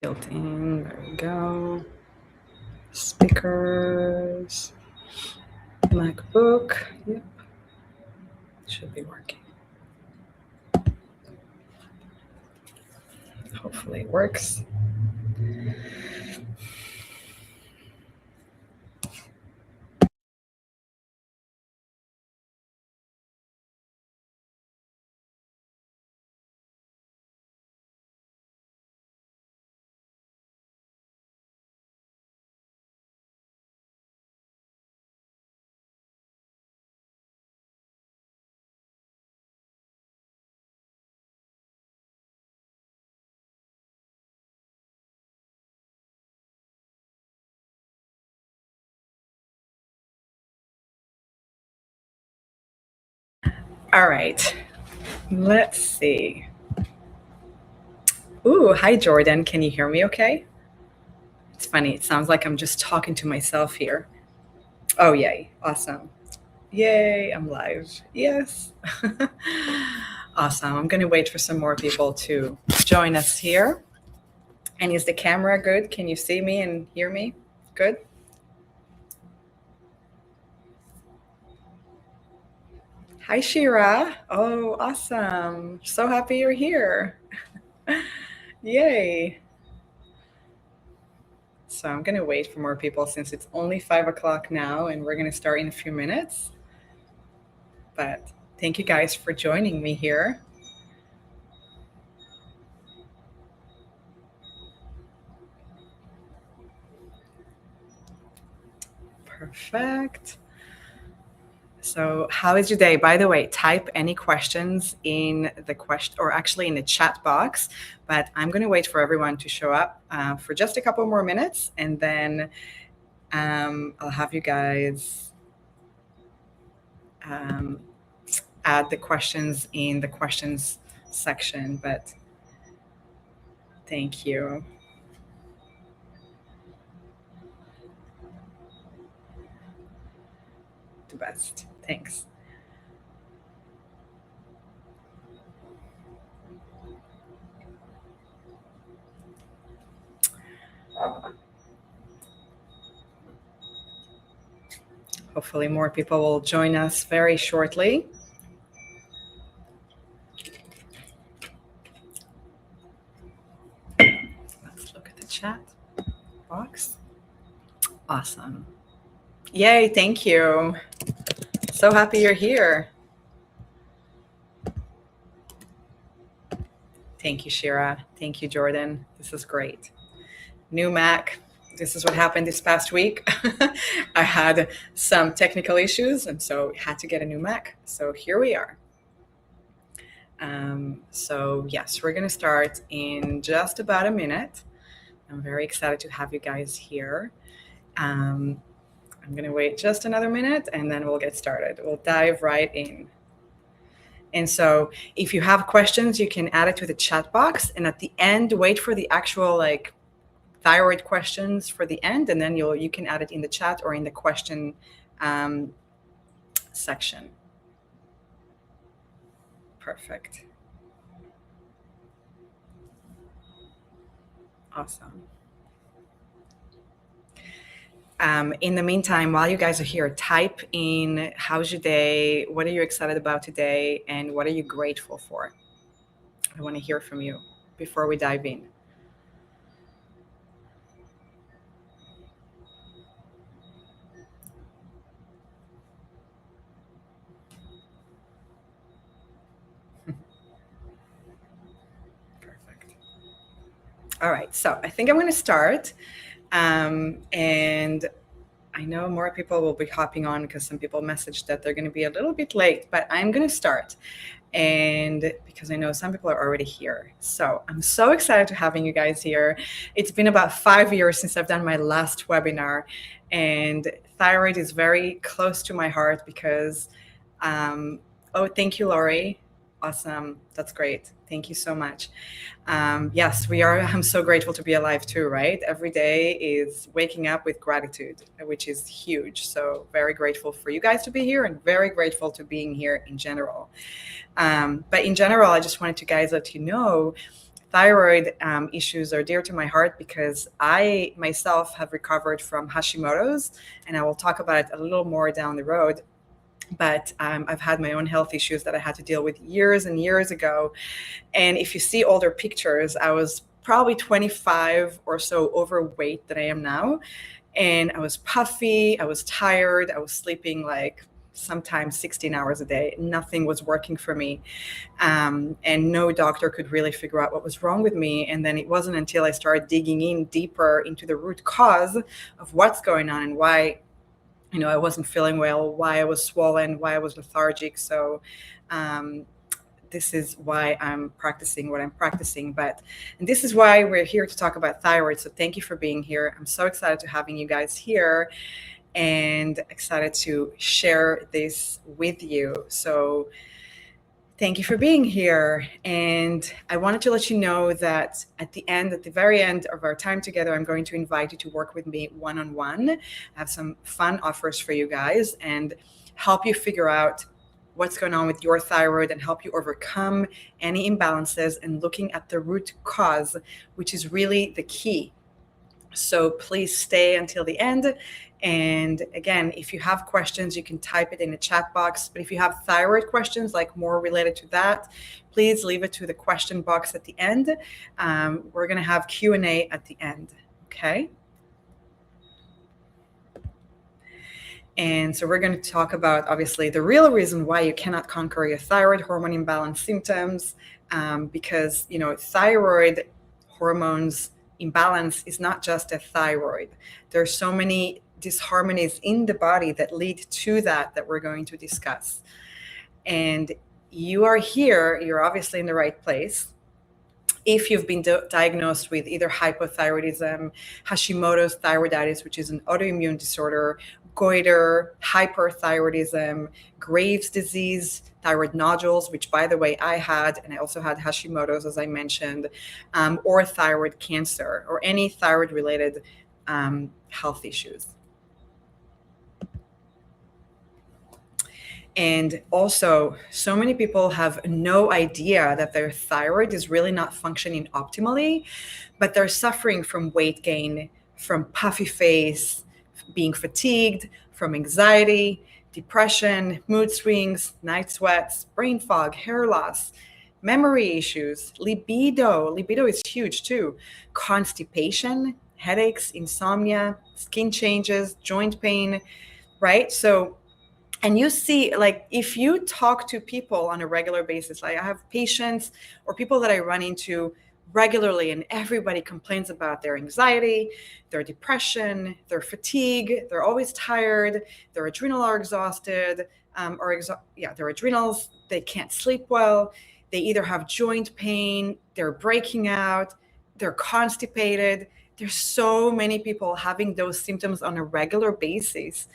Built in. There we go. Speakers. MacBook. Yep. Should be working. Hopefully it works. All right. Let's see. Ooh, hi, Jordan. Can you hear me okay? It's funny. It sounds like I'm just talking to myself here. Oh, yay. Awesome. Yay, I'm live. Yes. Awesome. I'm going to wait for some more people to join us here. And is the camera good? Can you see me and hear me? Good? Hi, Shira. Oh, awesome. So happy you're here. Yay. So I'm going to wait for more people since it's only 5 o'clock now and we're going to start in a few minutes. But thank you guys for joining me here. Perfect. So, how is your day? By the way, type any questions in the question or actually in the chat box. But I'm going to wait for everyone to show up for just a couple more minutes and then I'll have you guys add the questions in the questions section. But thank you. The best. Thanks. Hopefully, more people will join us very shortly. Let's look at the chat box. Awesome. Yay, thank you. So happy you're here. Thank you, Shira. Thank you, Jordan. This is great. New Mac. This is what happened this past week. I had some technical issues, and so had to get a new Mac. So here we are. So yes, we're going to start in just about a minute. I'm very excited to have you guys here. I'm going to wait just another minute, and then we'll get started. We'll dive right in. And so if you have questions, you can add it to the chat box. And at the end, wait for the actual thyroid questions for the end. And then you can add it in the chat or in the question section. Perfect. Awesome. In the meantime, while you guys are here, type in how's your day, what are you excited about today, and what are you grateful for? I want to hear from you before we dive in. Perfect. All right, so I think I'm going to start. And I know more people will be hopping on because some people messaged that they're going to be a little bit late, but I'm going to start. And because I know some people are already here. So I'm so excited to having you guys here. It's been about 5 years since I've done my last webinar, and thyroid is very close to my heart because, oh, thank you, Lori. Awesome. That's great. Thank you so much. Yes, we are. I'm so grateful to be alive too, right? Every day is waking up with gratitude, which is huge. So very grateful for you guys to be here and very grateful to being here in general. But in general, I just wanted to guys let you know, thyroid issues are dear to my heart because I myself have recovered from Hashimoto's, and I will talk about it a little more down the road. But I've had my own health issues that I had to deal with years and years ago. And if you see older pictures, I was probably 25 or so overweight than I am now. And I was puffy, I was tired, I was sleeping like sometimes 16 hours a day. Nothing was working for me. And no doctor could really figure out what was wrong with me. And then it wasn't until I started digging in deeper into the root cause of what's going on and why, I wasn't feeling well, why I was swollen, why I was lethargic. So this is why I'm practicing what I'm practicing. And this is why we're here to talk about thyroid. So thank you for being here. I'm so excited to having you guys here and excited to share this with you. So thank you for being here. And I wanted to let you know that at the very end of our time together, I'm going to invite you to work with me one-on-one. I have some fun offers for you guys and help you figure out what's going on with your thyroid and help you overcome any imbalances and looking at the root cause, which is really the key. So please stay until the end. And again, if you have questions, you can type it in the chat box. But if you have thyroid questions, like more related to that, please leave it to the question box at the end. We're going to have Q&A at the end. Okay. And so we're going to talk about, obviously, the real reason why you cannot conquer your thyroid hormone imbalance symptoms, because, thyroid hormones imbalance is not just a thyroid. There are so many disharmonies in the body that lead to that we're going to discuss. And you are here, you're obviously in the right place. If you've been diagnosed with either hypothyroidism, Hashimoto's thyroiditis, which is an autoimmune disorder, goiter, hyperthyroidism, Graves' disease, thyroid nodules, which, by the way, I had, and I also had Hashimoto's, as I mentioned, or thyroid cancer, or any thyroid-related health issues. And also, so many people have no idea that their thyroid is really not functioning optimally, but they're suffering from weight gain, from puffy face, being fatigued, from anxiety, depression, mood swings, night sweats, brain fog, hair loss, memory issues, libido. Libido is huge too. Constipation, headaches, insomnia, skin changes, joint pain, right? So, and you see, like, if you talk to people on a regular basis, like I have patients or people that I run into regularly, and everybody complains about their anxiety, their depression, their fatigue, they're always tired, their adrenals are exhausted, their adrenals, they can't sleep well, they either have joint pain, they're breaking out, they're constipated. There's so many people having those symptoms on a regular basis.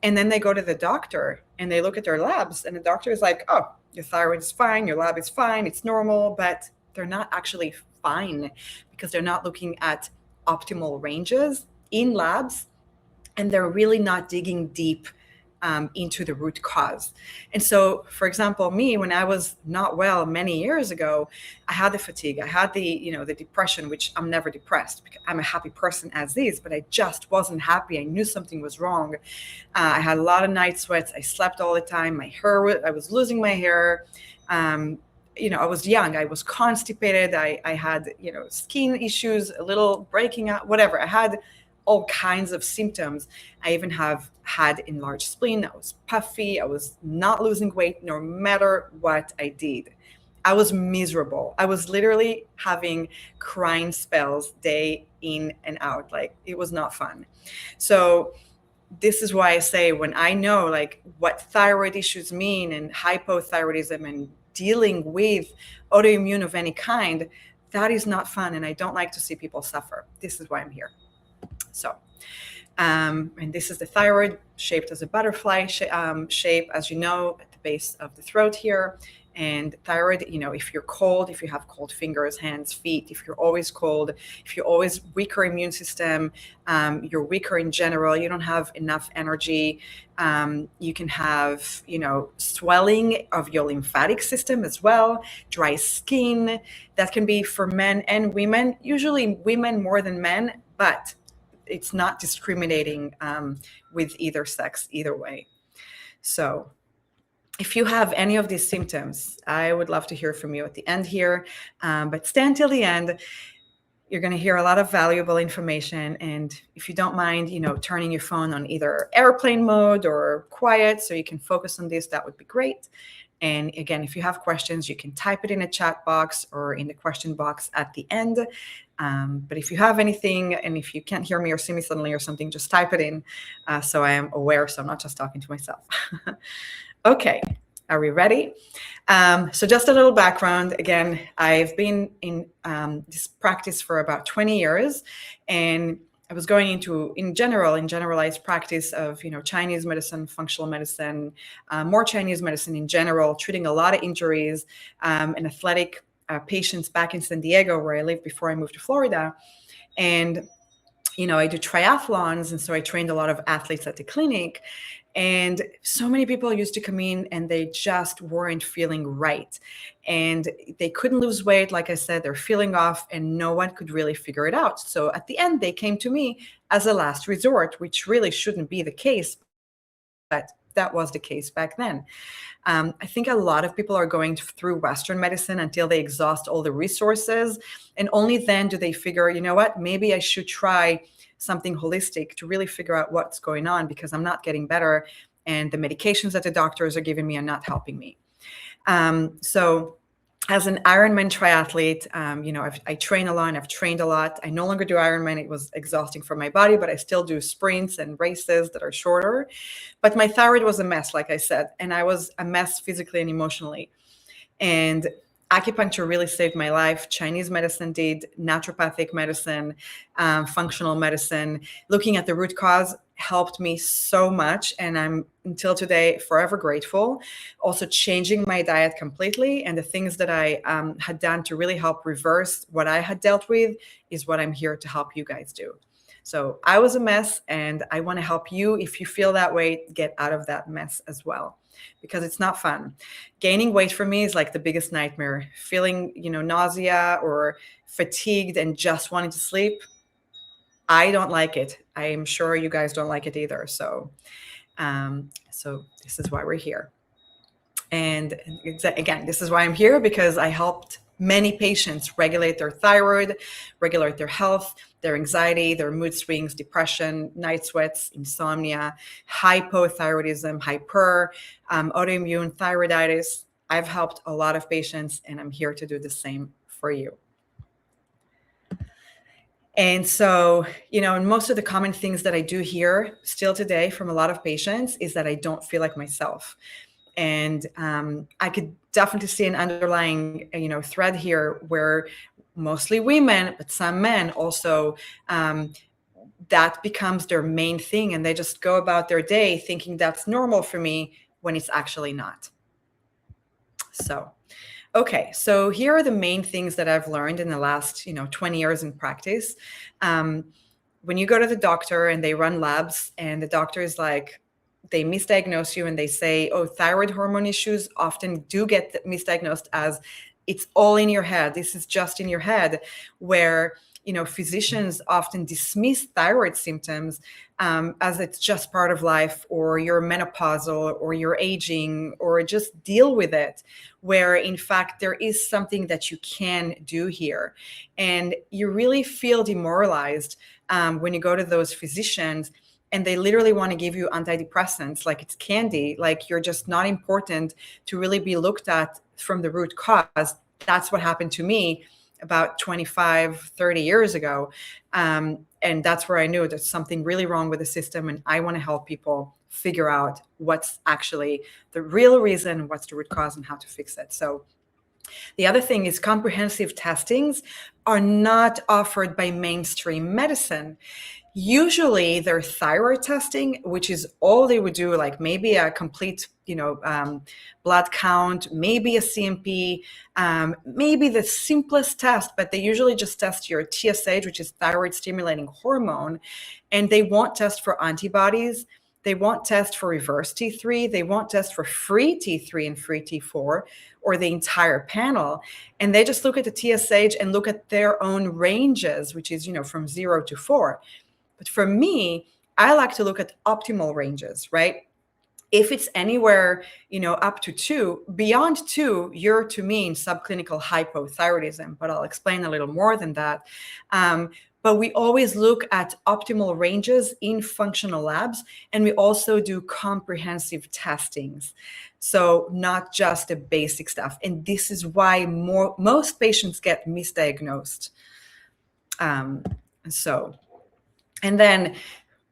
And then they go to the doctor and they look at their labs and the doctor is like, oh, your thyroid is fine, your lab is fine, it's normal, but they're not actually fine because they're not looking at optimal ranges in labs and they're really not digging deep into the root cause. And so, for example, me, when I was not well many years ago, I had the fatigue, I had the depression, which I'm never depressed because I'm a happy person as is, but I just wasn't happy. I knew something was wrong. I had a lot of night sweats. I slept all the time. I was losing my hair. I was young. I was constipated. I had, skin issues, a little breaking out, whatever. I had all kinds of symptoms. I even have had enlarged spleen. I was puffy. I was not losing weight no matter what I did. I was miserable. I was literally having crying spells day in and out. Like, it was not fun. So this is why I say, when I know like what thyroid issues mean and hypothyroidism and dealing with autoimmune of any kind, that is not fun. And I don't like to see people suffer. This is why I'm here. So, and this is the thyroid shaped as a butterfly shape, as you know, at the base of the throat here. And thyroid, if you're cold, if you have cold fingers, hands, feet, if you're always cold, if you're always weaker immune system, you're weaker in general, you don't have enough energy, you can have, swelling of your lymphatic system as well, dry skin. That can be for men and women, usually women more than men, but it's not discriminating with either sex, either way. So if you have any of these symptoms, I would love to hear from you at the end here, but stay until the end. You're going to hear a lot of valuable information. And if you don't mind, turning your phone on either airplane mode or quiet so you can focus on this, that would be great. And again, if you have questions, you can type it in a chat box or in the question box at the end. But if you have anything, and if you can't hear me or see me suddenly or something, just type it in so I am aware, so I'm not just talking to myself. Okay, are we ready? So just a little background. Again, I've been in this practice for about 20 years, and I was going into, in generalized practice of, Chinese medicine, functional medicine, more Chinese medicine in general, treating a lot of injuries and athletic patients back in San Diego, where I lived before I moved to Florida. And, I do triathlons, and so I trained a lot of athletes at the clinic. And so many people used to come in and they just weren't feeling right. And they couldn't lose weight. Like I said, they're feeling off and no one could really figure it out. So at the end, they came to me as a last resort, which really shouldn't be the case. But that was the case back then. I think a lot of people are going through Western medicine until they exhaust all the resources. And only then do they figure, you know what, maybe I should try something holistic to really figure out what's going on, because I'm not getting better and the medications that the doctors are giving me are not helping me. So as an Ironman triathlete, I train a lot and I've trained a lot. I no longer do Ironman. It was exhausting for my body, but I still do sprints and races that are shorter. But my thyroid was a mess, like I said, and I was a mess physically and emotionally. And acupuncture really saved my life. Chinese medicine did, naturopathic medicine, functional medicine. Looking at the root cause helped me so much. And I'm, until today, forever grateful. Also changing my diet completely. And the things that I had done to really help reverse what I had dealt with is what I'm here to help you guys do. So I was a mess, and I want to help you, if you feel that way, get out of that mess as well, because it's not fun. Gaining weight for me is like the biggest nightmare. Feeling, nausea or fatigued and just wanting to sleep, I don't like it. I am sure you guys don't like it either. So this is why we're here. And again, this is why I'm here, because I helped many patients regulate their thyroid, regulate their health, their anxiety, their mood swings, depression, night sweats, insomnia, hypothyroidism, autoimmune thyroiditis. I've helped a lot of patients, and I'm here to do the same for you. And so, and most of the common things that I do hear still today from a lot of patients is that I don't feel like myself. And I could definitely see an underlying, thread here where mostly women, but some men also, that becomes their main thing. And they just go about their day thinking that's normal for me when it's actually not. So, okay. So here are the main things that I've learned in the last, 20 years in practice. When you go to the doctor and they run labs and the doctor is like, they misdiagnose you and they say, oh, thyroid hormone issues often do get misdiagnosed as it's all in your head. This is just in your head, where, physicians often dismiss thyroid symptoms as it's just part of life, or you're menopausal, or you're aging, or just deal with it, where in fact there is something that you can do here. And you really feel demoralized when you go to those physicians and they literally want to give you antidepressants like it's candy, like you're just not important to really be looked at from the root cause. That's what happened to me about 25, 30 years ago. And that's where I knew there's something really wrong with the system. And I want to help people figure out what's actually the real reason, what's the root cause, and how to fix it. So the other thing is comprehensive testings are not offered by mainstream medicine. Usually their thyroid testing, which is all they would do, like maybe a complete, blood count, maybe a CMP, maybe the simplest test, but they usually just test your TSH, which is thyroid stimulating hormone, and they won't test for antibodies. They won't test for reverse T3. They won't test for free T3 and free T4 or the entire panel. And they just look at the TSH and look at their own ranges, which is, from 0 to 4. But for me, I like to look at optimal ranges, right? If it's anywhere, up to 2, beyond 2, you're to me in subclinical hypothyroidism, but I'll explain a little more than that. But we always look at optimal ranges in functional labs, and we also do comprehensive testings. So not just the basic stuff. And this is why most patients get misdiagnosed. And then,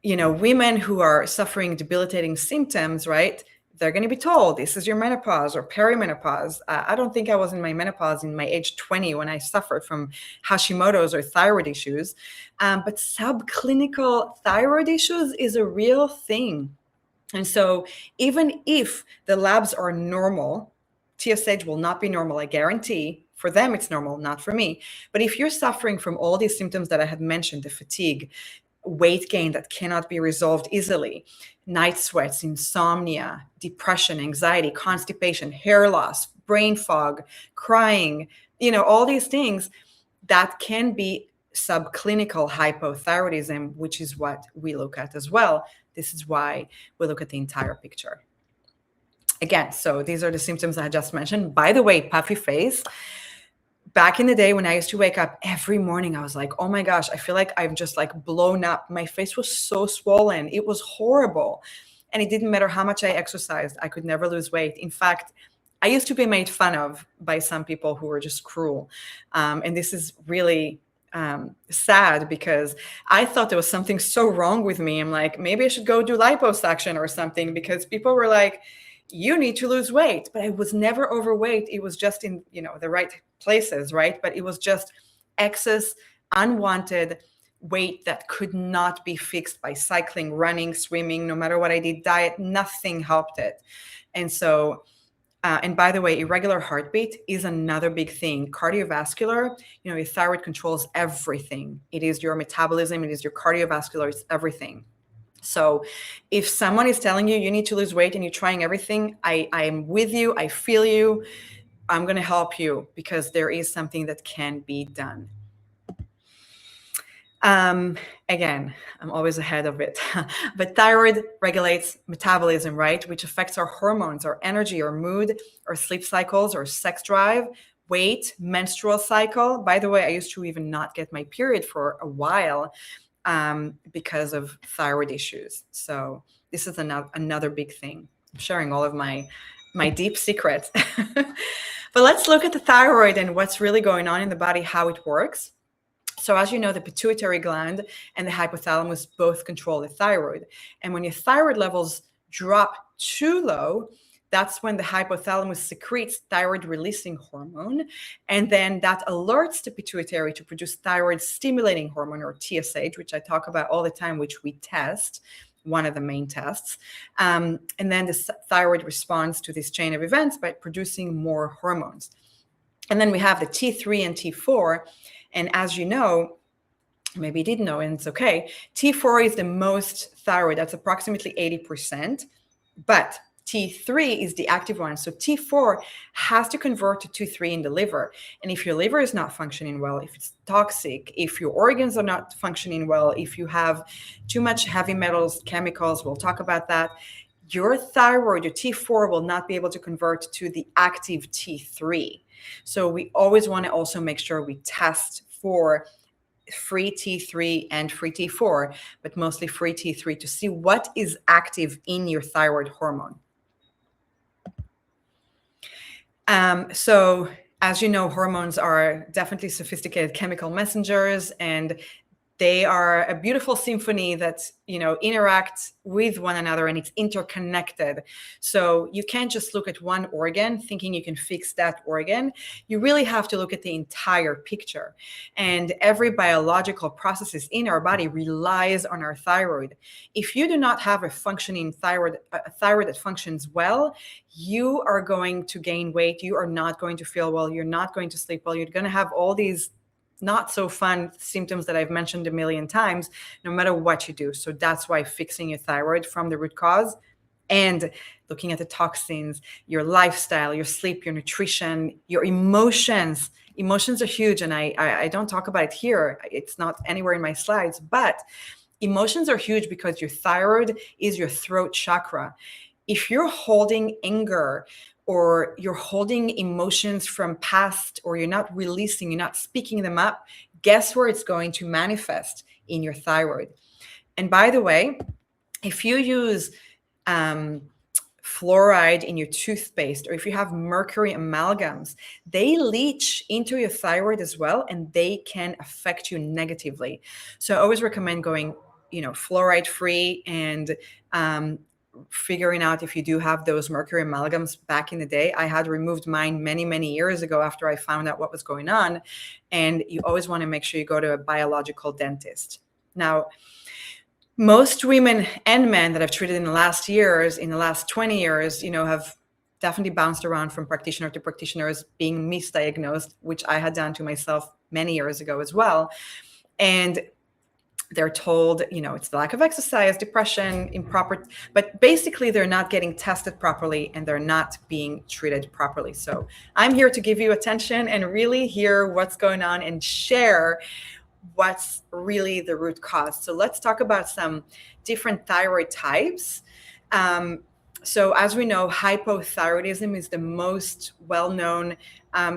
women who are suffering debilitating symptoms, right? They're going to be told this is your menopause or perimenopause. I don't think I was in my menopause in my age 20 when I suffered from Hashimoto's or thyroid issues. But subclinical thyroid issues is a real thing. And so even if the labs are normal, TSH will not be normal, I guarantee. For them, it's normal, not for me. But if you're suffering from all these symptoms that I had mentioned, the fatigue, weight gain that cannot be resolved easily, night sweats, insomnia, depression, anxiety, constipation, hair loss, brain fog, crying, all these things, that can be subclinical hypothyroidism, which is what we look at as well. This is why we look at the entire picture. Again, so these are the symptoms I just mentioned. By the way, puffy face. Back in the day when I used to wake up every morning, I was like, oh my gosh, I feel like I've just blown up. My face was so swollen. It was horrible. And it didn't matter how much I exercised. I could never lose weight. In fact, I used to be made fun of by some people who were just cruel. And this is really sad because I thought there was something so wrong with me. I'm like, maybe I should go do liposuction or something, because people were like, you need to lose weight. But I was never overweight. It was just in, the right places, right? But it was just excess, unwanted weight that could not be fixed by cycling, running, swimming, no matter what I did, diet, nothing helped it. And so, and by the way, irregular heartbeat is another big thing. Cardiovascular, your thyroid controls everything. It is your metabolism, it is your cardiovascular, it's everything. So if someone is telling you need to lose weight and you're trying everything, I am with you, I feel you, I'm going to help you, because there is something that can be done. Again, I'm always ahead of it, but thyroid regulates metabolism, right? Which affects our hormones, our energy, our mood, our sleep cycles, our sex drive, weight, menstrual cycle. By the way, I used to even not get my period for a while because of thyroid issues. So this is another big thing. I'm sharing all of my deep secrets. But let's look at the thyroid and what's really going on in the body, how it works. So as you know, the pituitary gland and the hypothalamus both control the thyroid. And when your thyroid levels drop too low, that's when the hypothalamus secretes thyroid releasing hormone. And then that alerts the pituitary to produce thyroid stimulating hormone, or TSH, which I talk about all the time, which we test, one of the main tests. And then the thyroid responds to this chain of events by producing more hormones. And then we have the T3 and T4. And as you know, maybe you didn't know, and it's okay, T4 is the most thyroid. That's approximately 80%. But T3 is the active one. So T4 has to convert to T3 in the liver. And if your liver is not functioning well, if it's toxic, if your organs are not functioning well, if you have too much heavy metals, chemicals, we'll talk about that, your thyroid, your T4 will not be able to convert to the active T3. So we always want to also make sure we test for free T3 and free T4, but mostly free T3 to see what is active in your thyroid hormone. So as you know, hormones are definitely sophisticated chemical messengers, and They are a beautiful symphony that, interacts with one another, and it's interconnected. So you can't just look at one organ thinking you can fix that organ. You really have to look at the entire picture. And every biological processes in our body relies on our thyroid. If you do not have a functioning thyroid, a thyroid that functions well, you are going to gain weight. You are not going to feel well. You're not going to sleep well. You're going to have all these not so fun symptoms that I've mentioned a million times, no matter what you do. So that's why fixing your thyroid from the root cause and looking at the toxins, your lifestyle, your sleep, your nutrition, your emotions. Emotions are huge. And I don't talk about it here. It's not anywhere in my slides, but emotions are huge because your thyroid is your throat chakra. If you're holding anger, or you're holding emotions from past, or you're not releasing, you're not speaking them up, guess where it's going to manifest? In your thyroid. And by the way, if you use fluoride in your toothpaste, or if you have mercury amalgams, they leach into your thyroid as well, and they can affect you negatively. So I always recommend going, fluoride free, and figuring out if you do have those mercury amalgams. Back in the day, I had removed mine many, many years ago after I found out what was going on. And you always want to make sure you go to a biological dentist. Now, most women and men that I've treated in the last 20 years, have definitely bounced around from practitioner to practitioners, being misdiagnosed, which I had done to myself many years ago as well. And they're told, it's the lack of exercise, depression, improper, but basically they're not getting tested properly and they're not being treated properly. So I'm here to give you attention and really hear what's going on and share what's really the root cause. So let's talk about some different thyroid types. So as we know, hypothyroidism is the most well-known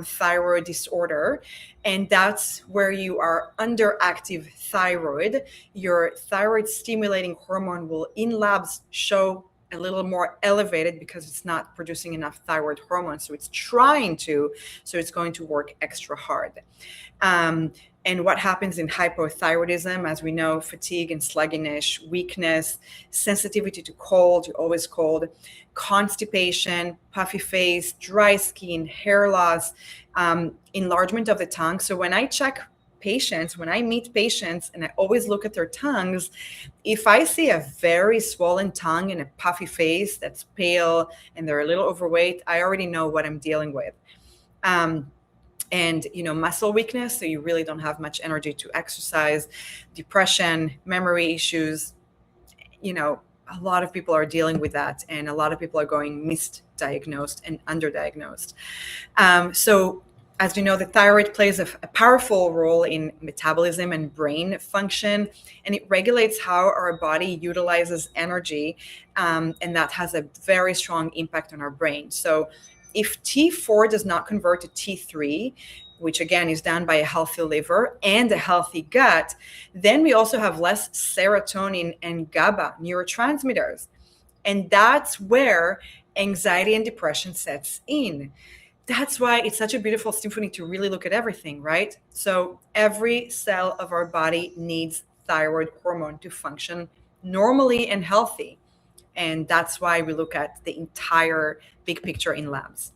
thyroid disorder. And that's where you are underactive thyroid. Your thyroid stimulating hormone will in labs show a little more elevated because it's not producing enough thyroid hormone. So it's trying to, so it's going to work extra hard. And what happens in hypothyroidism, as we know, fatigue and sluggishness, weakness, sensitivity to cold, you're always cold, constipation, puffy face, dry skin, hair loss, enlargement of the tongue. So when I check patients, when I meet patients, and I always look at their tongues, if I see a very swollen tongue and a puffy face that's pale and they're a little overweight, I already know what I'm dealing with. And muscle weakness, so you really don't have much energy to exercise, depression, memory issues. A lot of people are dealing with that, and a lot of people are going misdiagnosed and underdiagnosed. So as you know, the thyroid plays a powerful role in metabolism and brain function, and it regulates how our body utilizes energy, and that has a very strong impact on our brain. So if T4 does not convert to T3, which again is done by a healthy liver and a healthy gut, then we also have less serotonin and GABA neurotransmitters. And that's where anxiety and depression sets in. That's why it's such a beautiful symphony to really look at everything, right? So every cell of our body needs thyroid hormone to function normally and healthy. And that's why we look at the entire big picture in labs.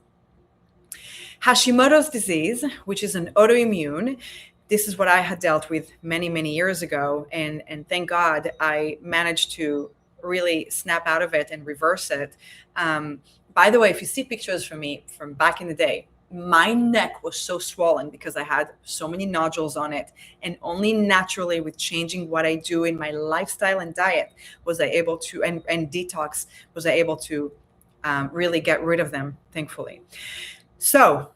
Hashimoto's disease, which is an autoimmune, this is what I had dealt with many, many years ago. And thank God I managed to really snap out of it and reverse it. By the way, if you see pictures from me from back in the day, my neck was so swollen because I had so many nodules on it, and only naturally with changing what I do in my lifestyle and diet was I able to, and detox, was I able to really get rid of them, thankfully. So,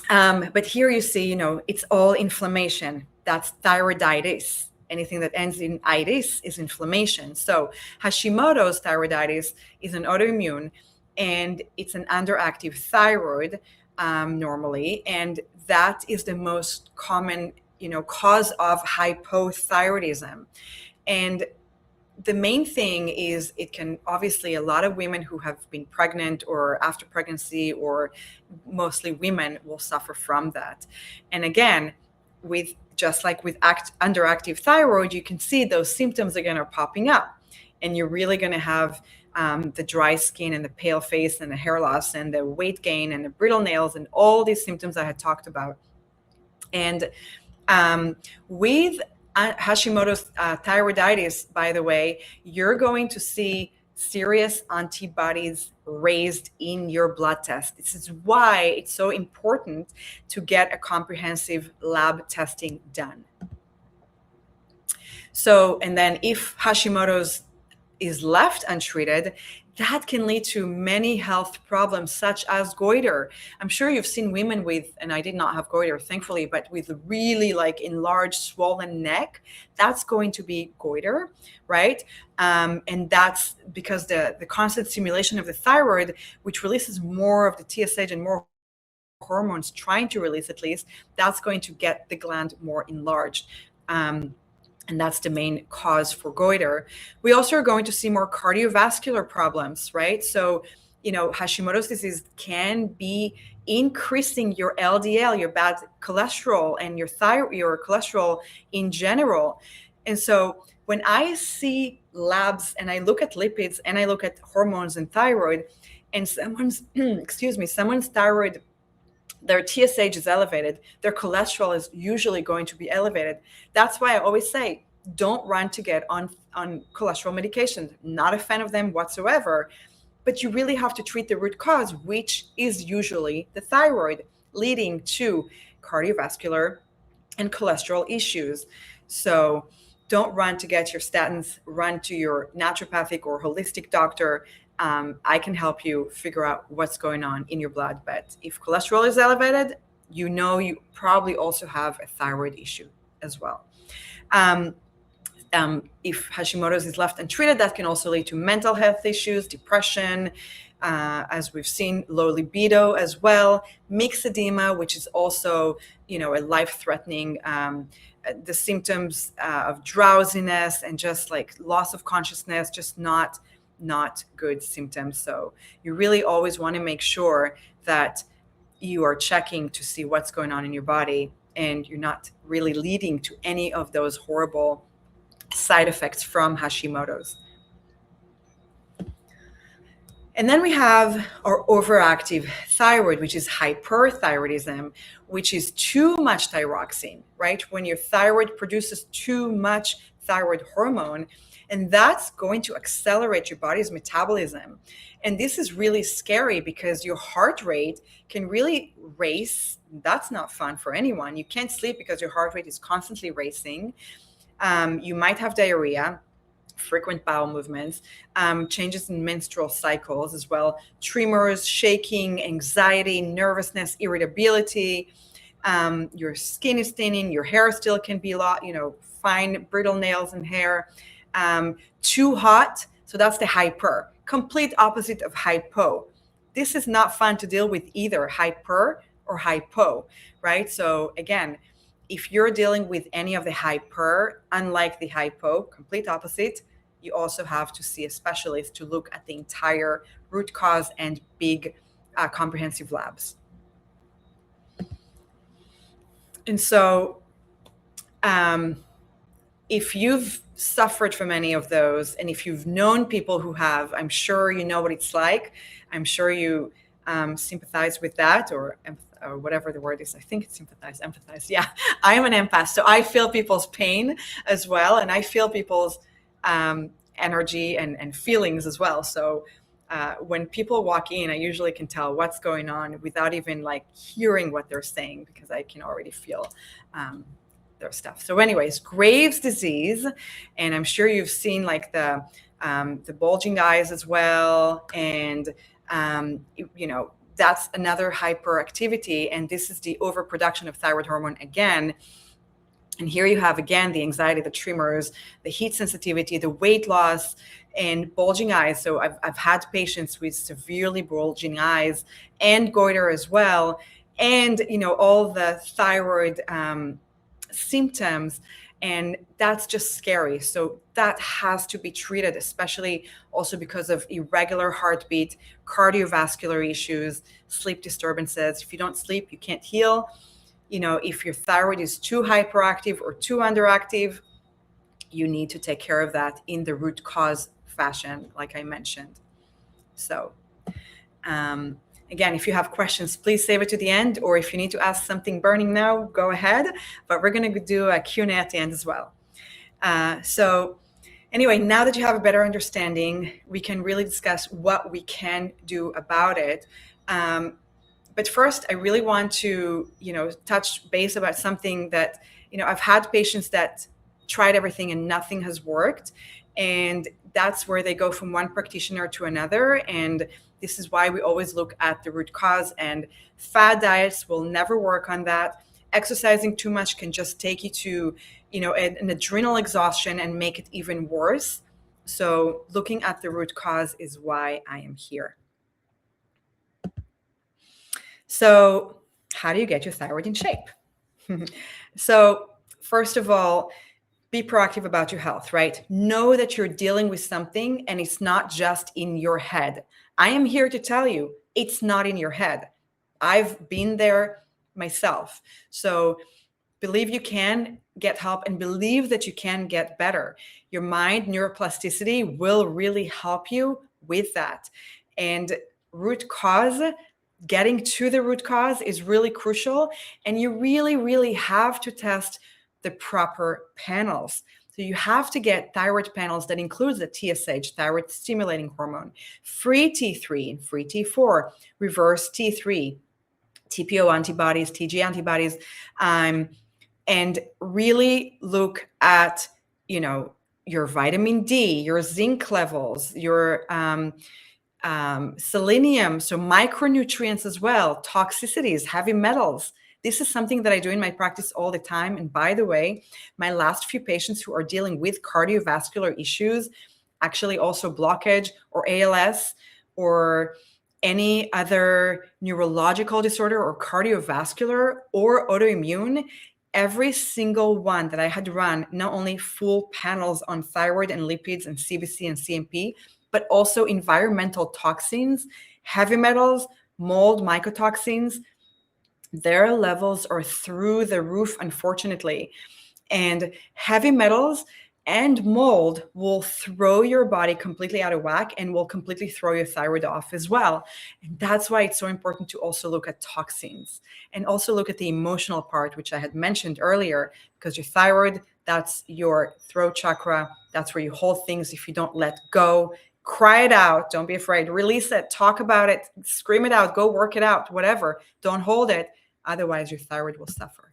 but here you see, it's all inflammation. That's thyroiditis. Anything that ends in itis is inflammation. So Hashimoto's thyroiditis is an autoimmune, and it's an underactive thyroid normally, and that is the most common cause of hypothyroidism. And the main thing is it can, obviously, a lot of women who have been pregnant or after pregnancy, or mostly women, will suffer from that. And again, with just like with underactive thyroid, you can see those symptoms again are popping up, and you're really going to have the dry skin and the pale face and the hair loss and the weight gain and the brittle nails and all these symptoms I had talked about. And with Hashimoto's thyroiditis, by the way, you're going to see serious antibodies raised in your blood test. This is why it's so important to get a comprehensive lab testing done. So, and then if Hashimoto's is left untreated, that can lead to many health problems such as goiter. I'm sure you've seen women with, and I did not have goiter, thankfully, but with really like enlarged, swollen neck. That's going to be goiter, right? And that's because the constant stimulation of the thyroid, which releases more of the TSH and more hormones, trying to release at least, that's going to get the gland more enlarged. And that's the main cause for goiter. We also are going to see more cardiovascular problems, right? So, Hashimoto's disease can be increasing your LDL, your bad cholesterol, and your cholesterol in general. And so when I see labs and I look at lipids and I look at hormones and thyroid, and someone's, someone's thyroid, their TSH is elevated, their cholesterol is usually going to be elevated. That's why I always say, don't run to get on cholesterol medications. Not a fan of them whatsoever, but you really have to treat the root cause, which is usually the thyroid, leading to cardiovascular and cholesterol issues. So don't run to get your statins, run to your naturopathic or holistic doctor. I can help you figure out what's going on in your blood. But if cholesterol is elevated, you probably also have a thyroid issue as well. If Hashimoto's is left untreated, that can also lead to mental health issues, depression, as we've seen, low libido as well, myxedema, which is also, a life-threatening, the symptoms of drowsiness and just like loss of consciousness, just not good symptoms. So you really always want to make sure that you are checking to see what's going on in your body and you're not really leading to any of those horrible side effects from Hashimoto's. And then we have our overactive thyroid, which is hyperthyroidism, which is too much thyroxine, right? When your thyroid produces too much thyroid hormone, and that's going to accelerate your body's metabolism. And this is really scary because your heart rate can really race. That's not fun for anyone. You can't sleep because your heart rate is constantly racing. You might have diarrhea, frequent bowel movements, changes in menstrual cycles as well, tremors, shaking, anxiety, nervousness, irritability. Your skin is thinning, your hair still can be fine, brittle nails and hair. Too hot, so that's the hyper, complete opposite of hypo. This is not fun to deal with either, hyper or hypo, right? So again, if you're dealing with any of the hyper, unlike the hypo, complete opposite, you also have to see a specialist to look at the entire root cause and big comprehensive labs. And so if you've suffered from any of those, and if you've known people who have, I'm sure you know what it's like. I'm sure you sympathize with that, or whatever the word is. I think it's sympathize, empathize. Yeah, I am an empath, so I feel people's pain as well, and I feel people's energy and feelings as well. So when people walk in, I usually can tell what's going on without even like hearing what they're saying, because I can already feel their stuff. So anyways, Graves' disease, and I'm sure you've seen like the bulging eyes as well, and that's another hyperactivity, and this is the overproduction of thyroid hormone again. And here you have again the anxiety, the tremors, the heat sensitivity, the weight loss, and bulging eyes. So I've had patients with severely bulging eyes and goiter as well, and all the thyroid symptoms, and that's just scary. So that has to be treated, especially also because of irregular heartbeat, cardiovascular issues, sleep disturbances. If you don't sleep, you can't heal. if your thyroid is too hyperactive or too underactive, you need to take care of that in the root cause fashion, like I mentioned. So, again, if you have questions, please save it to the end, or if you need to ask something burning now, go ahead. But we're going to do a Q&A at the end as well. So anyway, now that you have a better understanding, we can really discuss what we can do about it. But first, I really want to, touch base about something that, I've had patients that tried everything and nothing has worked. And that's where they go from one practitioner to another. And this is why we always look at the root cause, and fad diets will never work on that. Exercising too much can just take you to, an adrenal exhaustion and make it even worse. So looking at the root cause is why I am here. So how do you get your thyroid in shape? So first of all, be proactive about your health, right? Know that you're dealing with something and it's not just in your head. I am here to tell you it's not in your head. I've been there myself. So believe you can get help and believe that you can get better. Your mind neuroplasticity will really help you with that. And root cause, getting to the root cause is really crucial. And you really, really have to test the proper panels. So you have to get thyroid panels that includes the TSH, thyroid stimulating hormone, free T3 and free T4, reverse T3, TPO antibodies, TG antibodies, and really look at, your vitamin D, your zinc levels, your selenium, so micronutrients as well, toxicities, heavy metals. This is something that I do in my practice all the time. And by the way, my last few patients who are dealing with cardiovascular issues, actually also blockage or ALS or any other neurological disorder or cardiovascular or autoimmune, every single one that I had run, not only full panels on thyroid and lipids and CBC and CMP, but also environmental toxins, heavy metals, mold, mycotoxins, their levels are through the roof, unfortunately. And heavy metals and mold will throw your body completely out of whack and will completely throw your thyroid off as well. And that's why it's so important to also look at toxins and also look at the emotional part, which I had mentioned earlier, because your thyroid, that's your throat chakra. That's where you hold things. If you don't let go, cry it out. Don't be afraid. Release it. Talk about it. Scream it out. Go work it out. Whatever. Don't hold it. Otherwise, your thyroid will suffer.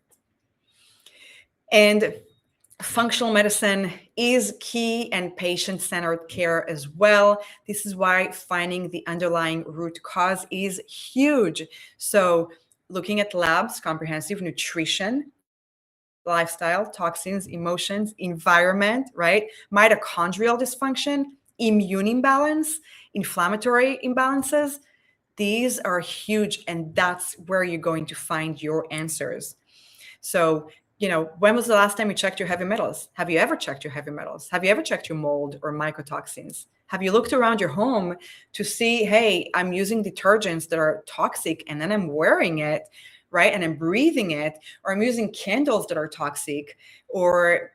And functional medicine is key, and patient-centered care as well. This is why finding the underlying root cause is huge. So looking at labs, comprehensive nutrition, lifestyle, toxins, emotions, environment, right? Mitochondrial dysfunction, immune imbalance, inflammatory imbalances. These are huge, and that's where you're going to find your answers. So, when was the last time you checked your heavy metals? Have you ever checked your heavy metals? Have you ever checked your mold or mycotoxins? Have you looked around your home to see, hey, I'm using detergents that are toxic and then I'm wearing it, right? And I'm breathing it, or I'm using candles that are toxic, or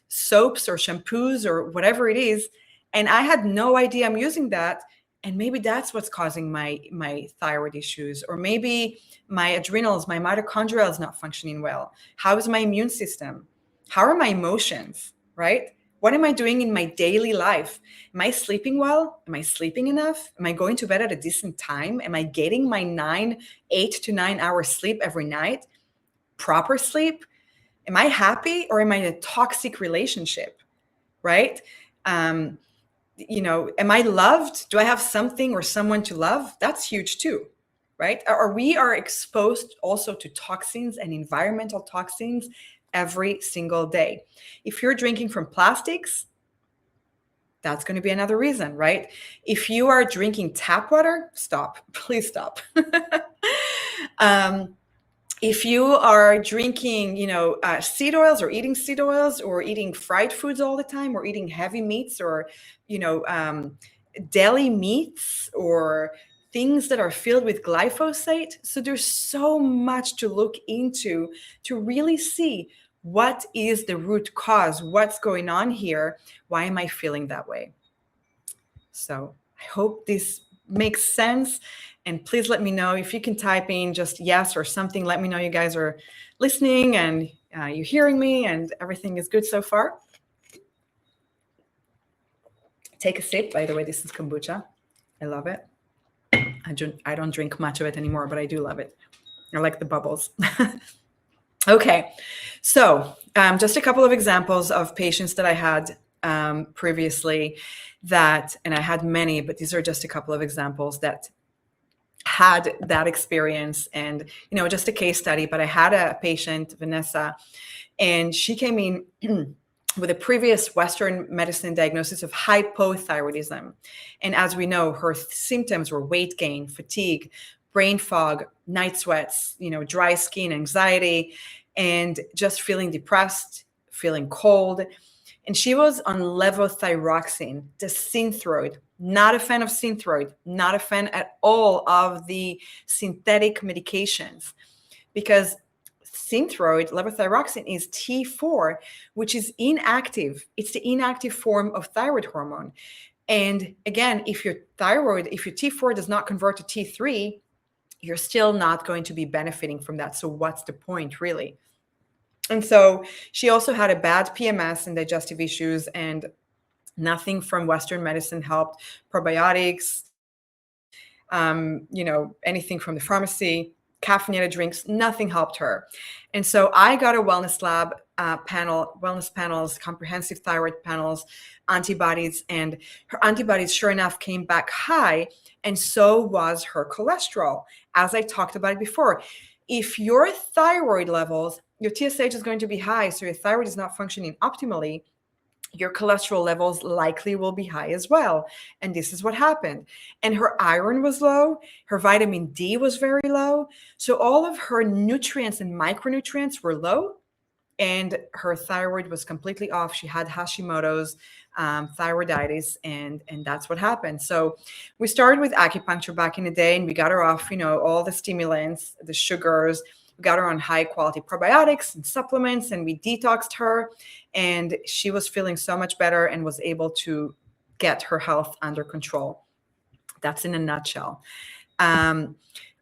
soaps or shampoos or whatever it is. And I had no idea I'm using that. And maybe that's what's causing my thyroid issues, or maybe my adrenals, my mitochondria is not functioning well. How is my immune system? How are my emotions, right? What am I doing in my daily life? Am I sleeping well? Am I sleeping enough? Am I going to bed at a decent time? Am I getting my 8 to 9 hours sleep every night? Proper sleep? Am I happy, or am I in a toxic relationship, right? Am I loved? Do I have something or someone to love? That's huge too, right? We are exposed also to toxins and environmental toxins every single day. If you're drinking from plastics, that's going to be another reason, right? If you are drinking tap water, stop. Please stop. If you are drinking, seed oils, or eating seed oils, or eating fried foods all the time, or eating heavy meats, or, deli meats, or things that are filled with glyphosate. So there's so much to look into to really see what is the root cause, what's going on here, why am I feeling that way? So I hope this makes sense. And please let me know if you can type in just yes or something. Let me know you guys are listening and you're hearing me and everything is good so far. Take a sip. By the way, this is kombucha. I love it. I don't drink much of it anymore, but I do love it. I like the bubbles. Okay, so just a couple of examples of patients that I had previously that, and I had many, but these are just a couple of examples that had that experience, and just a case study. But I had a patient, Vanessa, and she came in with a previous Western medicine diagnosis of hypothyroidism. And as we know, her symptoms were weight gain, fatigue, brain fog, night sweats, dry skin, anxiety, and just feeling depressed, feeling cold. And she was on levothyroxine, the Synthroid. Not a fan of Synthroid, not a fan at all of the synthetic medications, because Synthroid, levothyroxine, is T4, which is inactive. It's the inactive form of thyroid hormone. And again, if your T4 does not convert to T3, you're still not going to be benefiting from that. So what's the point, really? And so she also had a bad PMS and digestive issues, and nothing from Western medicine helped. Probiotics, anything from the pharmacy, caffeinated drinks, nothing helped her. And so I got a wellness lab wellness panels, comprehensive thyroid panels, antibodies, and her antibodies, sure enough, came back high. And so was her cholesterol. As I talked about it before, if your thyroid levels, your TSH is going to be high, so your thyroid is not functioning optimally, your cholesterol levels likely will be high as well. And this is what happened. And her iron was low. Her vitamin D was very low. So all of her nutrients and micronutrients were low. And her thyroid was completely off. She had Hashimoto's, thyroiditis, and that's what happened. So we started with acupuncture back in the day, and we got her off, all the stimulants, the sugars. We got her on high quality probiotics and supplements, and we detoxed her, and she was feeling so much better and was able to get her health under control. That's in a nutshell.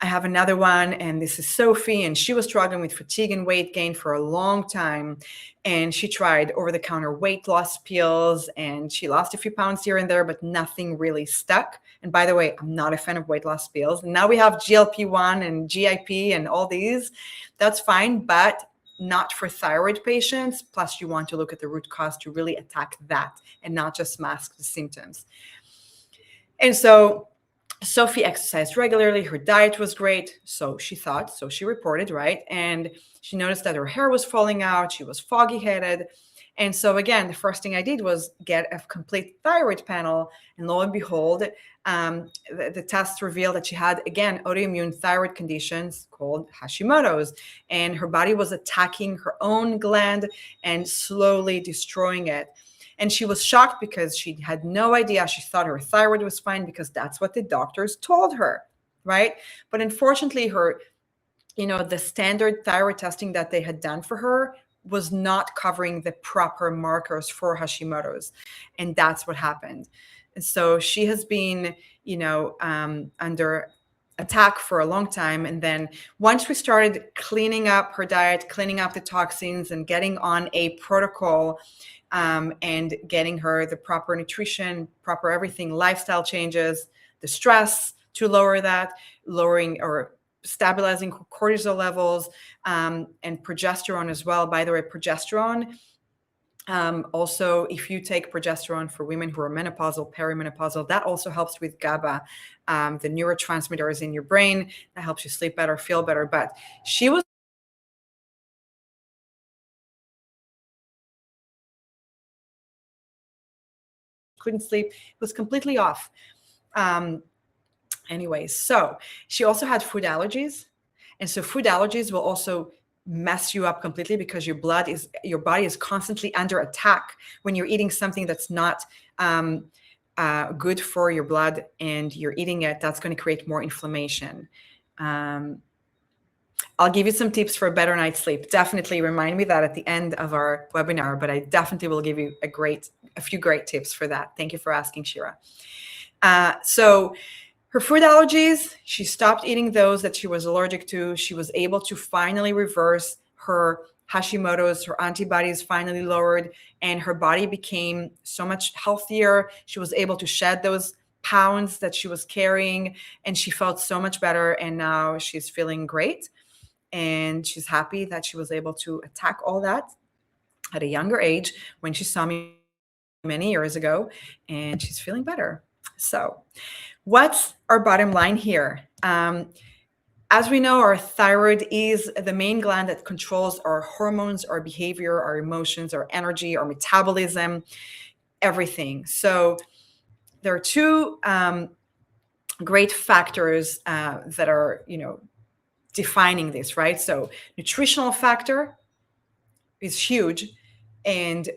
I have another one, and this is Sophie, and she was struggling with fatigue and weight gain for a long time. And she tried over-the-counter weight loss pills, and she lost a few pounds here and there, but nothing really stuck. And by the way, I'm not a fan of weight loss pills. Now we have GLP-1 and GIP and all these. That's fine, but not for thyroid patients. Plus, you want to look at the root cause to really attack that and not just mask the symptoms. And so Sophie exercised regularly. Her diet was great. So she thought, so she reported, right? And she noticed that her hair was falling out. She was foggy headed. And so again, the first thing I did was get a complete thyroid panel. And lo and behold, the tests revealed that she had, again, autoimmune thyroid conditions called Hashimoto's. And her body was attacking her own gland and slowly destroying it. And she was shocked because she had no idea. She thought her thyroid was fine because that's what the doctors told her, right? But unfortunately, the standard thyroid testing that they had done for her was not covering the proper markers for Hashimoto's. And that's what happened. And so she has been, under attack for a long time. And then once we started cleaning up her diet, cleaning up the toxins, and getting on a protocol, and getting her the proper nutrition, proper everything, lifestyle changes, the stress to lower that, lowering or stabilizing cortisol levels, and progesterone as well. By the way, progesterone, also, if you take progesterone for women who are menopausal, perimenopausal, that also helps with GABA, the neurotransmitters in your brain. That helps you sleep better, feel better. But she was couldn't sleep. It was completely off. Anyways, so she also had food allergies. And so food allergies will also mess you up completely because your body is constantly under attack when you're eating something that's not good for your blood and you're eating it, that's going to create more inflammation. I'll give you some tips for a better night's sleep. Definitely remind me that at the end of our webinar, but I definitely will give you a few great tips for that. Thank you for asking, Shira. So her food allergies, she stopped eating those that she was allergic to. She was able to finally reverse her Hashimoto's, her antibodies finally lowered, and her body became so much healthier. She was able to shed those pounds that she was carrying, and she felt so much better. And now she's feeling great. And she's happy that she was able to attack all that at a younger age when she saw me many years ago, and she's feeling better. So what's our bottom line here? As we know, our thyroid is the main gland that controls our hormones, our behavior, our emotions, our energy, our metabolism, everything. So there are two great factors that are, defining this, right? So nutritional factor is huge, and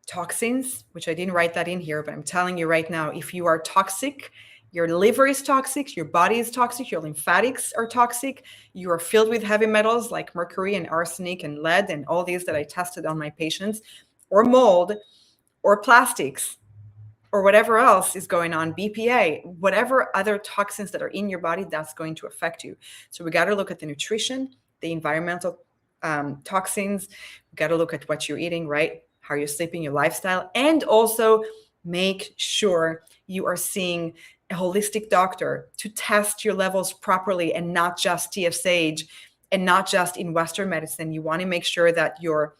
toxins, which I didn't write that in here, but I'm telling you right now, if you are toxic, your liver is toxic, your body is toxic, your lymphatics are toxic, you are filled with heavy metals like mercury and arsenic and lead and all these that I tested on my patients, or mold, or plastics, or whatever else is going on, BPA, whatever other toxins that are in your body, that's going to affect you. So we got to look at the nutrition, the environmental toxins. We got to look at what you're eating, right? How you're sleeping, your lifestyle, and also make sure you are seeing a holistic doctor to test your levels properly and not just TSH and not just in Western medicine. You want to make sure that your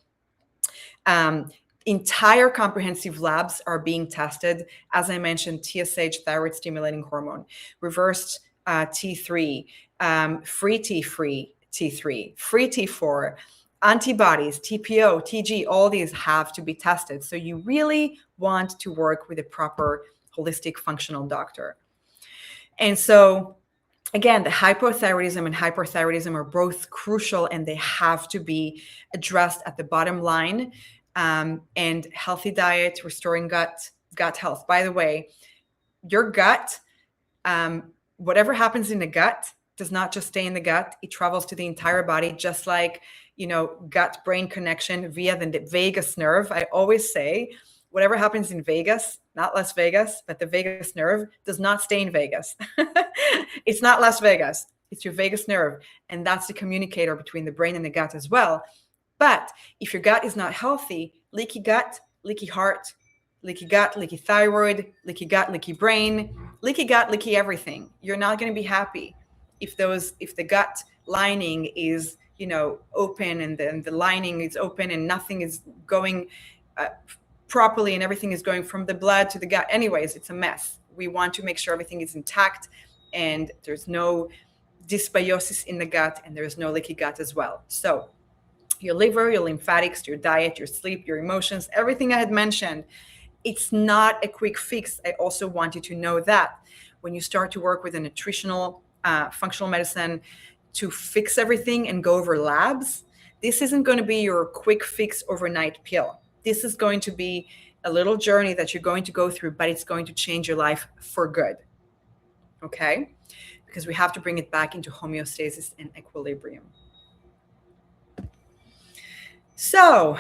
entire comprehensive labs are being tested. As I mentioned, TSH, thyroid stimulating hormone, reversed T3, free T3, free T4, antibodies, TPO, TG, all these have to be tested. So you really want to work with a proper holistic functional doctor. And so again, the hypothyroidism and hyperthyroidism are both crucial, and they have to be addressed at the bottom line. And healthy diet, restoring gut health. By the way, your gut, whatever happens in the gut does not just stay in the gut. It travels to the entire body, just like, gut-brain connection via the vagus nerve. I always say, whatever happens in Vegas, not Las Vegas, but the vagus nerve does not stay in Vegas. It's not Las Vegas. It's your vagus nerve. And that's the communicator between the brain and the gut as well. But if your gut is not healthy, leaky gut, leaky heart, leaky gut, leaky thyroid, leaky gut, leaky brain, leaky gut, leaky everything, you're not going to be happy. If the gut lining is, open, and then the lining is open and nothing is going properly and everything is going from the blood to the gut. Anyways, it's a mess. We want to make sure everything is intact and there's no dysbiosis in the gut and there's no leaky gut as well. So your liver, your lymphatics, your diet, your sleep, your emotions, everything I had mentioned, it's not a quick fix. I also want you to know that when you start to work with a nutritional, functional medicine to fix everything and go over labs, this isn't going to be your quick fix overnight pill. This is going to be a little journey that you're going to go through, but it's going to change your life for good. Okay? Because we have to bring it back into homeostasis and equilibrium. So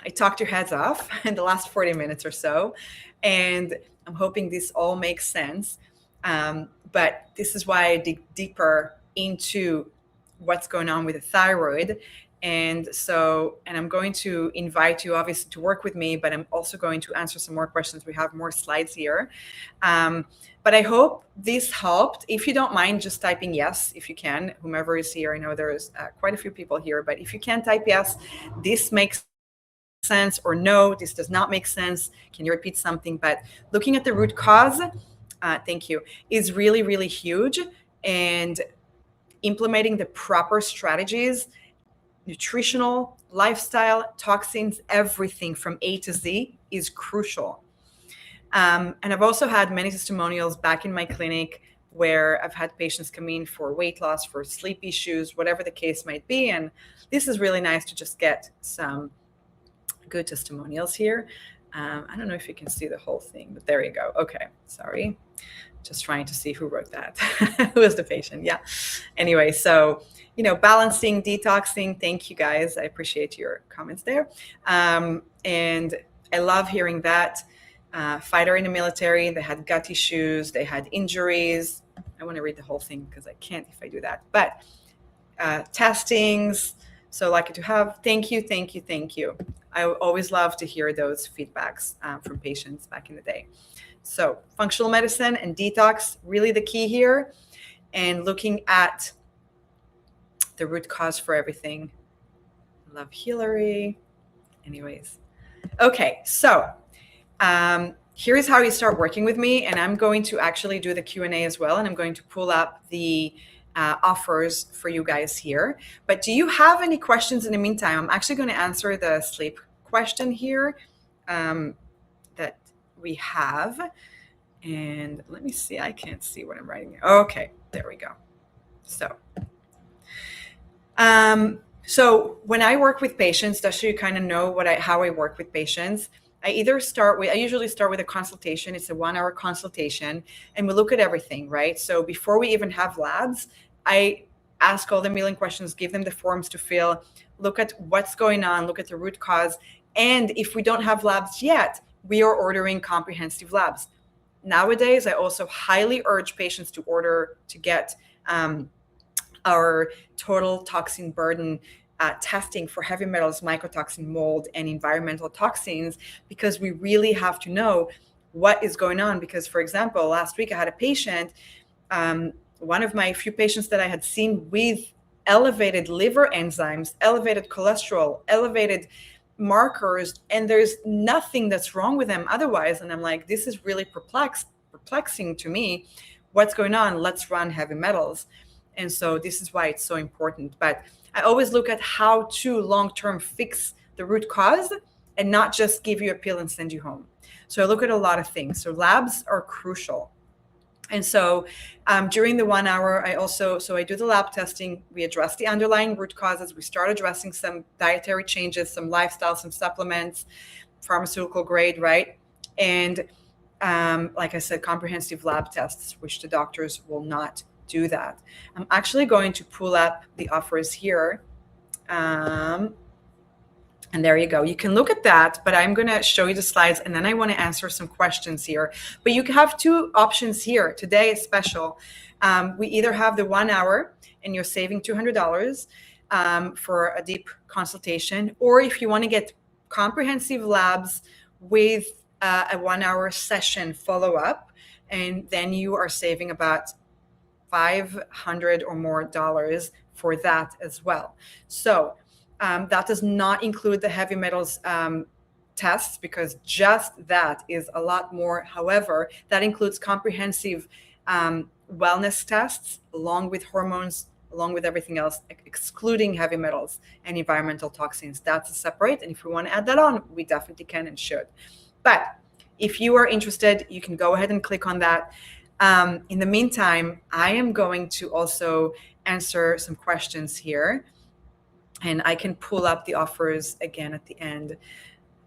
I talked your heads off in the last 40 minutes or so, and I'm hoping this all makes sense. But this is why I dig deeper into what's going on with the thyroid. And I'm going to invite you obviously to work with me, but I'm also going to answer some more questions. We have more slides here. But I hope this helped. If you don't mind just typing yes, if you can, whomever is here. I know there's quite a few people here, but if you can type yes, this makes sense, or no, this does not make sense. Can you repeat something? But looking at the root cause, thank you, is really, really huge. And implementing the proper strategies, nutritional, lifestyle, toxins, everything from A to Z is crucial. And I've also had many testimonials back in my clinic where I've had patients come in for weight loss, for sleep issues, whatever the case might be. And this is really nice to just get some good testimonials here. I don't know if you can see the whole thing, but there you go. Okay, sorry. Just trying to see who wrote that. Who is the patient? Yeah. Anyway, so, balancing, detoxing. Thank you guys. I appreciate your comments there. And I love hearing that. Fighter in the military, they had gut issues, they had injuries. I want to read the whole thing because I can't if I do that. But testings. So lucky to have. Thank you, thank you, thank you. I always love to hear those feedbacks from patients back in the day. So functional medicine and detox, really the key here, and looking at the root cause for everything. Love Hillary. Anyways. Okay, so here's how you start working with me, and I'm going to actually do the Q&A as well, and I'm going to pull up the offers for you guys here. But do you have any questions in the meantime? I'm actually going to answer the sleep question here that we have. And let me see, I can't see what I'm writing. Okay, there we go. So when I work with patients, just so you kind of know how I work with patients, I usually start with a consultation. It's a 1-hour consultation, and we look at everything, right? So before we even have labs, I ask all the million questions, give them the forms to fill, look at what's going on, look at the root cause. And if we don't have labs yet, we are ordering comprehensive labs. Nowadays, I also highly urge patients to get our total toxin burden testing for heavy metals, mycotoxin, mold, and environmental toxins, because we really have to know what is going on. Because, for example, last week I had a patient, one of my few patients that I had seen with elevated liver enzymes, elevated cholesterol, elevated markers, and there's nothing that's wrong with them otherwise. And I'm like, this is really perplexing to me. What's going on? Let's run heavy metals. And so this is why it's so important. But I always look at how to long-term fix the root cause and not just give you a pill and send you home. So I look at a lot of things. So labs are crucial. And so during the 1 hour, I do the lab testing. We address the underlying root causes. We start addressing some dietary changes, some lifestyle, some supplements, pharmaceutical grade, right? And like I said, comprehensive lab tests, which the doctors will not do that. I'm actually going to pull up the offers here. And there you go. You can look at that, but I'm going to show you the slides, and then I want to answer some questions here. But you have two options here. Today is special. We either have the 1 hour, and you're saving $200 for a deep consultation, or if you want to get comprehensive labs with a 1 hour session follow-up, and then you are saving about $500 or more for that as well. So that does not include the heavy metals tests, because just that is a lot more. However, that includes comprehensive wellness tests along with hormones, along with everything else, excluding heavy metals and environmental toxins. That's a separate. And if we want to add that on, we definitely can and should. But if you are interested, you can go ahead and click on that. In the meantime, I am going to also answer some questions here, and I can pull up the offers again at the end.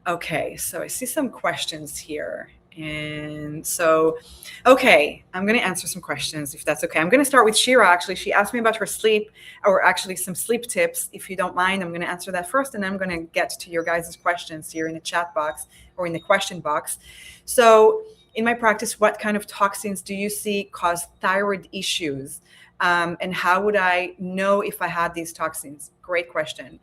Okay, so I see some questions here. And so, okay, I'm going to answer some questions if that's okay. I'm going to start with Shira. Actually, she asked me about her sleep, or actually some sleep tips. If you don't mind, I'm going to answer that first, and then I'm going to get to your guys' questions here in the chat box or in the question box. So in my practice, what kind of toxins do you see cause thyroid issues? And how would I know if I had these toxins? Great question.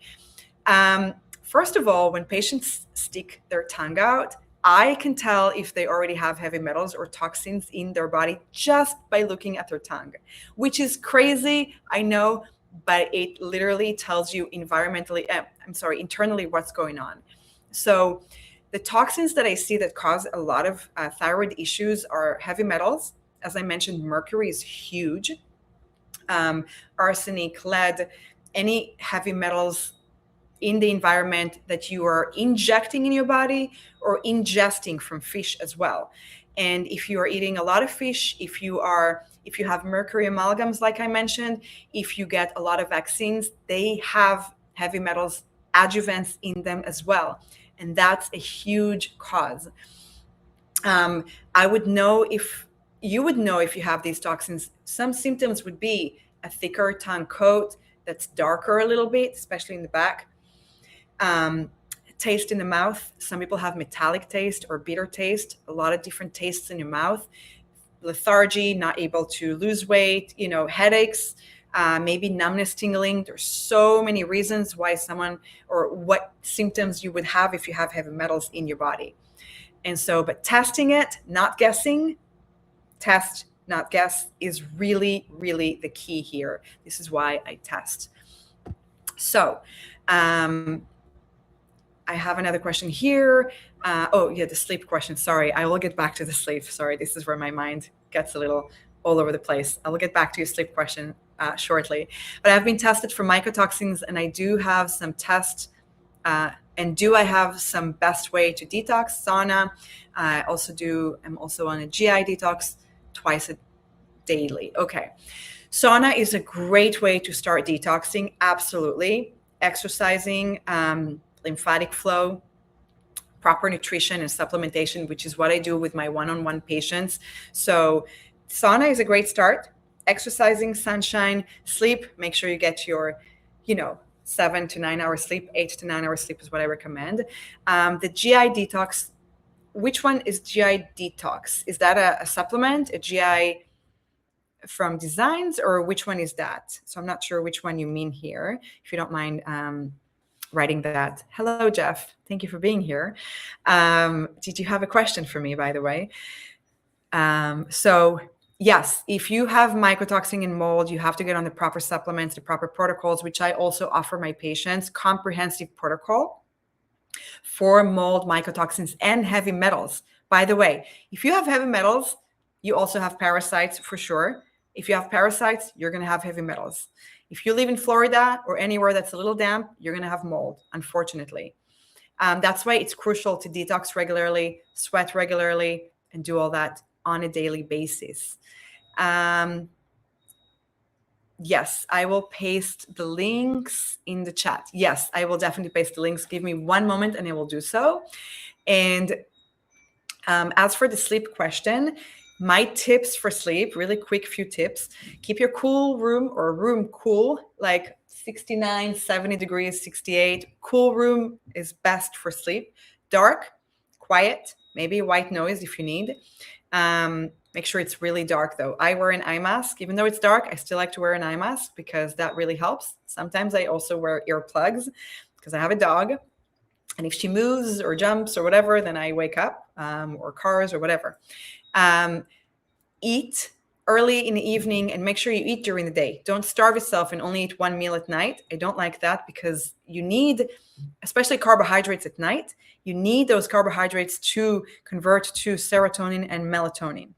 First of all, when patients stick their tongue out, I can tell if they already have heavy metals or toxins in their body just by looking at their tongue, which is crazy, I know, but it literally tells you internally what's going on. So the toxins that I see that cause a lot of thyroid issues are heavy metals. As I mentioned, mercury is huge. Arsenic, lead, any heavy metals in the environment that you are injecting in your body or ingesting from fish as well. And if you are eating a lot of fish, if you have mercury amalgams, like I mentioned, if you get a lot of vaccines, they have heavy metals adjuvants in them as well. And that's a huge cause. I would know if you would know if you have these toxins. Some symptoms would be a thicker tongue coat that's darker a little bit, especially in the back. Taste in the mouth. Some people have metallic taste or bitter taste, a lot of different tastes in your mouth. Lethargy, not able to lose weight, headaches, maybe numbness, tingling. There's so many reasons why someone, or what symptoms you would have if you have heavy metals in your body. And so, but testing it, not guessing, test, not guess, is really, really the key here. This is why I test. So, I have another question here. The sleep question. Sorry, I will get back to the sleep. Sorry, this is where my mind gets a little all over the place. I will get back to your sleep question shortly. But I've been tested for mycotoxins, and I do have some tests. And do I have some best way to detox? Sauna. I'm also on a GI detox twice a daily. Okay. Sauna is a great way to start detoxing. Absolutely. Exercising, lymphatic flow, proper nutrition and supplementation, which is what I do with my one-on-one patients. So sauna is a great start. Exercising, sunshine, sleep. Make sure you get your, 7 to 9 hours sleep. 8 to 9 hours sleep is what I recommend. The GI detox. Which one is GI detox? Is that a supplement, a GI from Designs, or which one is that? So I'm not sure which one you mean here. If you don't mind writing that. Hello, Jeff. Thank you for being here. Did you have a question for me, by the way? So yes, if you have mycotoxin and mold, you have to get on the proper supplements, the proper protocols, which I also offer my patients, comprehensive protocol for mold, mycotoxins, and heavy metals. By the way, if you have heavy metals, you also have parasites for sure. If you have parasites, you're going to have heavy metals. If you live in Florida or anywhere that's a little damp, you're going to have mold, unfortunately. That's why it's crucial to detox regularly, sweat regularly, and do all that on a daily basis. Yes, I will paste the links in the chat. Yes, I will definitely paste the links. Give me one moment and I will do so. And as for the sleep question, my tips for sleep, really quick few tips. Keep your cool room or room cool, like 69, 70 degrees, 68. Cool room is best for sleep. Dark, quiet, maybe white noise if you need. Make sure it's really dark though. I wear an eye mask. Even though it's dark, I still like to wear an eye mask because that really helps. Sometimes I also wear earplugs because I have a dog. And if she moves or jumps or whatever, then I wake up, or cars or whatever. Eat early in the evening and make sure you eat during the day. Don't starve yourself and only eat one meal at night. I don't like that because you need, especially carbohydrates at night, you need those carbohydrates to convert to serotonin and melatonin.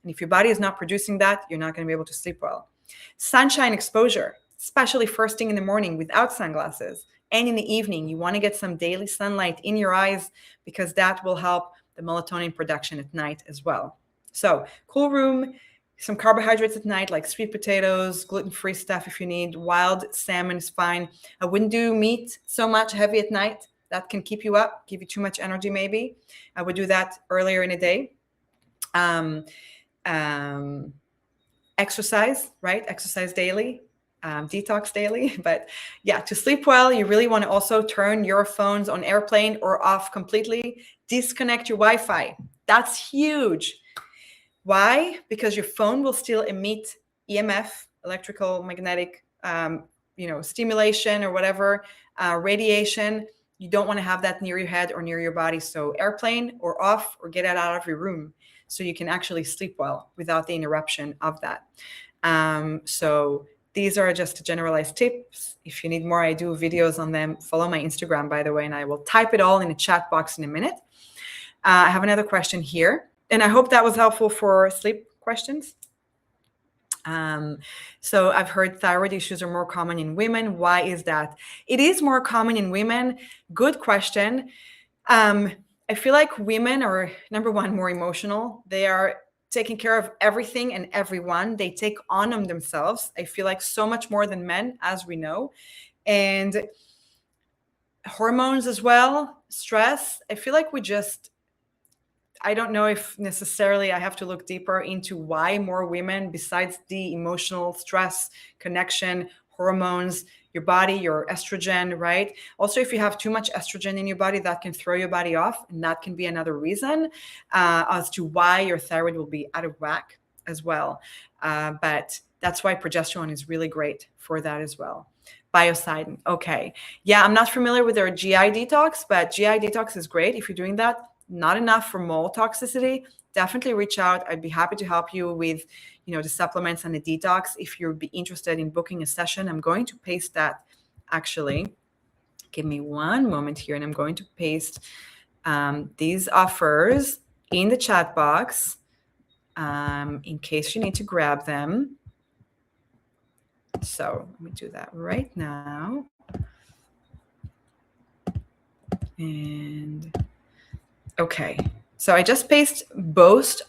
And if your body is not producing that, you're not going to be able to sleep well. Sunshine exposure, especially first thing in the morning without sunglasses. And in the evening, you want to get some daily sunlight in your eyes because that will help the melatonin production at night as well. So cool room, some carbohydrates at night, like sweet potatoes, gluten-free stuff if you need. Wild salmon is fine. I wouldn't do meat so much heavy at night. That can keep you up, give you too much energy maybe. I would do that earlier in the day. Exercise, right? Exercise daily. Detox daily. But yeah, to sleep well, you really want to also turn your phones on airplane or off completely. Disconnect your Wi-Fi. That's huge. Why? Because your phone will still emit EMF, electrical magnetic, stimulation or whatever, radiation. You don't want to have that near your head or near your body. So airplane or off, or get it out of your room so you can actually sleep well without the interruption of that. So these are just generalized tips. If you need more, I do videos on them. Follow my Instagram, by the way, and I will type it all in the chat box in a minute. I have another question here, and I hope that was helpful for sleep questions. So I've heard thyroid issues are more common in women. Why is that? It is more common in women. Good question. I feel like women are, number one, more emotional. They are taking care of everything and everyone. They take on them themselves. I feel like so much more than men, as we know. And Hormones as well, stress. I feel like I don't know if necessarily I have to look deeper into why more women, besides the emotional stress, connection, hormones, your body, your estrogen, right? Also, if you have too much estrogen in your body, that can throw your body off. And that can be another reason as to why your thyroid will be out of whack as well. But that's why progesterone is really great for that as well. Biocidin. Okay. Yeah, I'm not familiar with their GI detox, but GI detox is great if you're doing that. Not enough for mole toxicity. Definitely reach out. I'd be happy to help you with, the supplements and the detox. If you'd be interested in booking a session, I'm going to paste that actually. Give me one moment here, and I'm going to paste these offers in the chat box in case you need to grab them. So let me do that right now. And okay, so I just paste both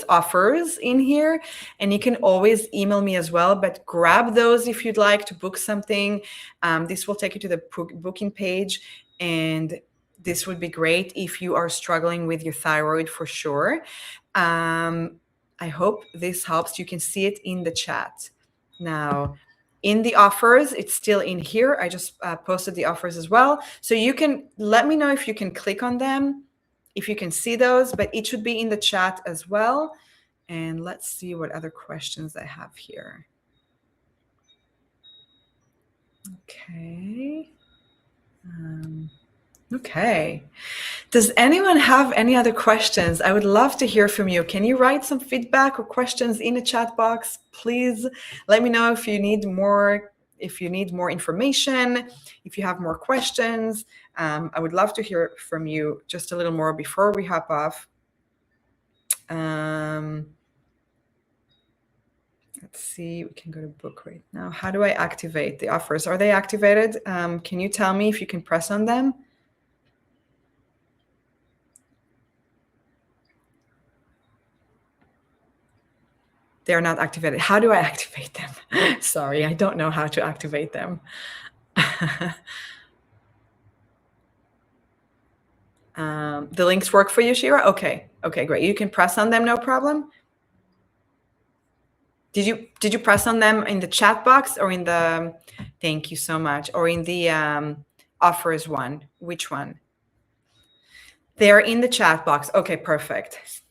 offers in here, and you can always email me as well, but grab those if you'd like to book something. This will take you to the booking page, and this would be great if you are struggling with your thyroid for sure. I hope this helps. You can see it in the chat. Now, in the offers, it's still in here. I just posted the offers as well. So you can let me know if you can click on them, if you can see those, but it should be in the chat as well. And let's see what other questions I have here. Okay. Okay. Does anyone have any other questions? I would love to hear from you. Can you write some feedback or questions in the chat box? Please let me know if you need more information, if you have more questions. I would love to hear from you just a little more before we hop off. Let's see, we can go to book right now. How do I activate the offers? Are they activated? Can you tell me if you can press on them? They're not activated. How do I activate them? Sorry, I don't know how to activate them. The links work for you, Shira? Okay, great. You can press on them, no problem. Did you press on them in the chat box or in the, thank you so much, or in the offers one? Which one? They're in the chat box. Okay, perfect.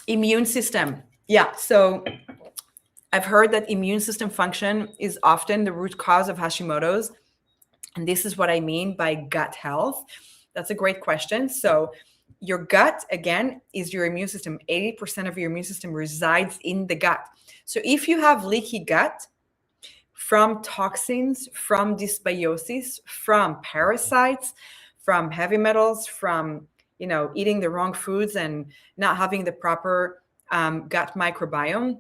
Immune system. Yeah, so I've heard that immune system function is often the root cause of Hashimoto's. And this is what I mean by gut health. That's a great question. So your gut, again, is your immune system. 80% of your immune system resides in the gut. So if you have leaky gut from toxins, from dysbiosis, from parasites, from heavy metals, from eating the wrong foods and not having the proper gut microbiome,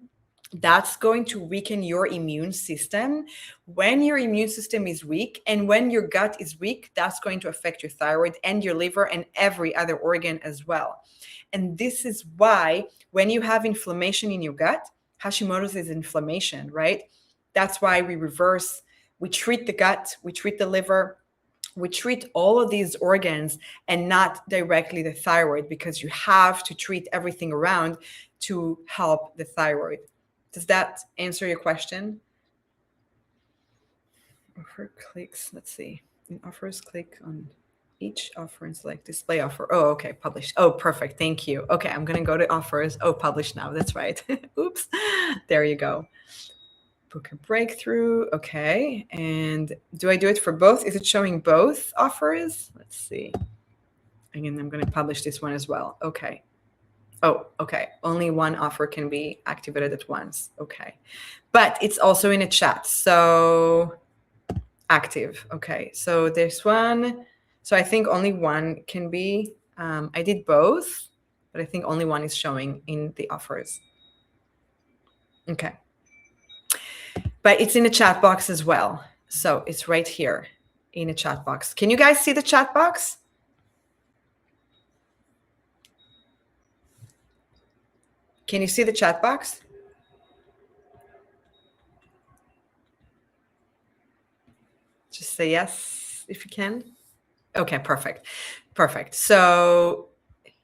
that's going to weaken your immune system. When your immune system is weak and when your gut is weak, that's going to affect your thyroid and your liver and every other organ as well. And this is why when you have inflammation in your gut, Hashimoto's is inflammation, right? That's why we treat the gut, we treat the liver, we treat all of these organs and not directly the thyroid, because you have to treat everything around to help the thyroid. Does that answer your question? Offer clicks, let's see. In offers, click on each offer and select display offer. Oh, okay, published. Oh, perfect, thank you. Okay, I'm gonna go to offers. Oh, publish now, that's right. Oops, there you go. Book a breakthrough, okay. And do I do it for both? Is it showing both offers? Let's see. Again, I'm gonna publish this one as well, okay. Oh, okay. Only one offer can be activated at once. Okay. But it's also in a chat. So active. Okay. So this one. So I think only one can be. I did both, but I think only one is showing in the offers. Okay. But it's in the chat box as well. So it's right here in the chat box. Can you guys see the chat box? Can you see the chat box? Just say yes if you can. Okay, perfect. Perfect. So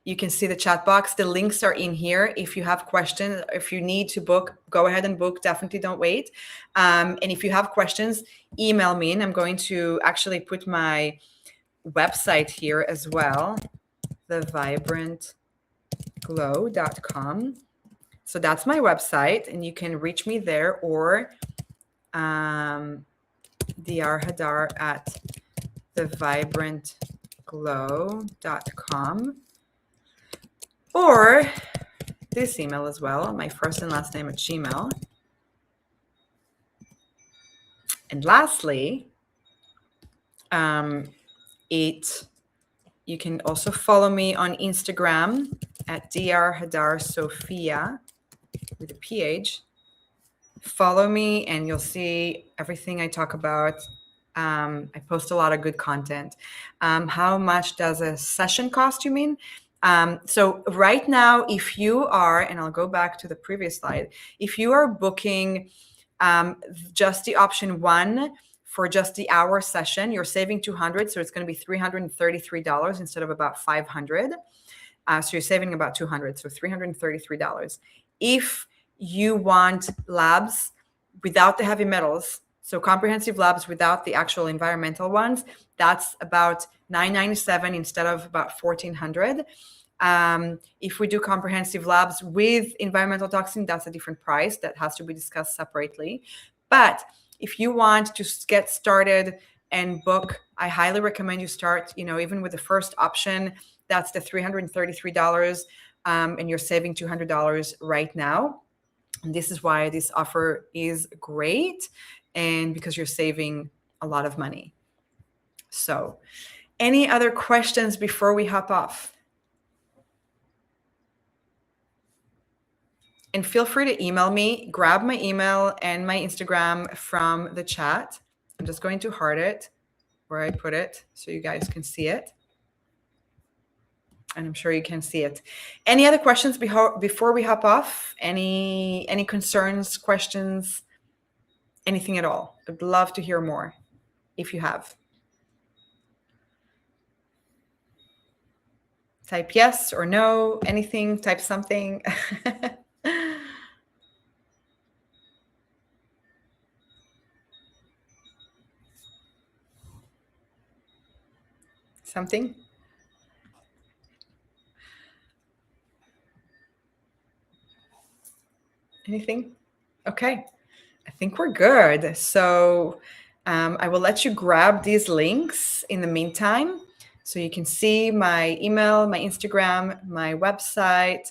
you can see the chat box. The links are in here. If you have questions, if you need to book, go ahead and book. Definitely don't wait. And if you have questions, email me. And I'm going to actually put my website here as well, thevibrantglow.com. So that's my website, and you can reach me there, or Dr. Hadar at thevibrantglow.com, or this email as well, my first and last name at Gmail. And lastly, you can also follow me on Instagram at Dr. Hadar Sophia with a PH. Follow me and you'll see everything I talk about. I post a lot of good content. How much does a session cost, you mean? So right now, if you are, and I'll go back to the previous slide, if you are booking just the option 1 for just the hour session, you're saving $200. So it's going to be $333 instead of about $500. So you're saving about $200. So $333. If you want labs without the heavy metals, so comprehensive labs without the actual environmental ones, that's about $997 instead of about $1,400. If we do comprehensive labs with environmental toxin, that's a different price that has to be discussed separately. But if you want to get started and book, I highly recommend you start, even with the first option. That's the $333, and you're saving $200 right now. And this is why this offer is great, and because you're saving a lot of money. So, any other questions before we hop off? And feel free to email me. Grab my email and my Instagram from the chat. I'm just going to heart it where I put it so you guys can see it. And I'm sure you can see it. Any other questions before we hop off? Any concerns, questions, anything at all? I'd love to hear more if you have. Type yes or no, anything, type something. Something? Anything? Okay. I think we're good. So I will let you grab these links in the meantime. So you can see my email, my Instagram, my website,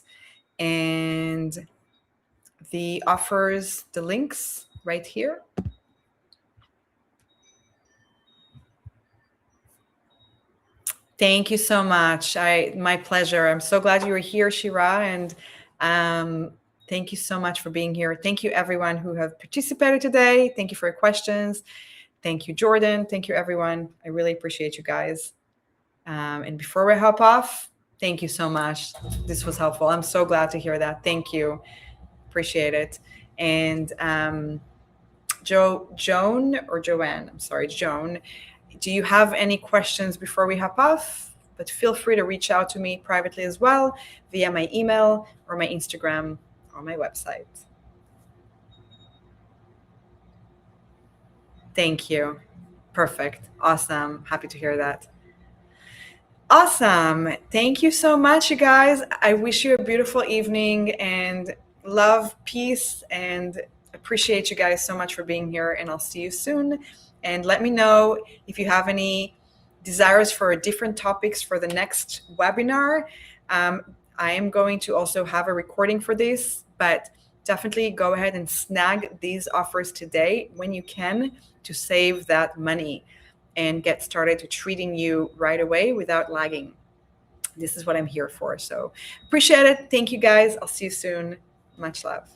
and the offers, the links right here. Thank you so much. My pleasure. I'm so glad you were here, Shira, and thank you so much for being here. Thank you, everyone who have participated today. Thank you for your questions. Thank you, Jordan. Thank you, everyone. I really appreciate you guys. And before we hop off, thank you so much. This was helpful. I'm so glad to hear that. Thank you. Appreciate it. And Joan, do you have any questions before we hop off? But feel free to reach out to me privately as well via my email or my Instagram or my website. Thank you. Perfect. Awesome. Happy to hear that. Awesome. Thank you so much, you guys. I wish you a beautiful evening and love, peace, and appreciate you guys so much for being here. And I'll see you soon. And let me know if you have any desires for different topics for the next webinar. I am going to also have a recording for this, but definitely go ahead and snag these offers today when you can to save that money and get started to treating you right away without lagging. This is what I'm here for. So appreciate it. Thank you guys. I'll see you soon. Much love.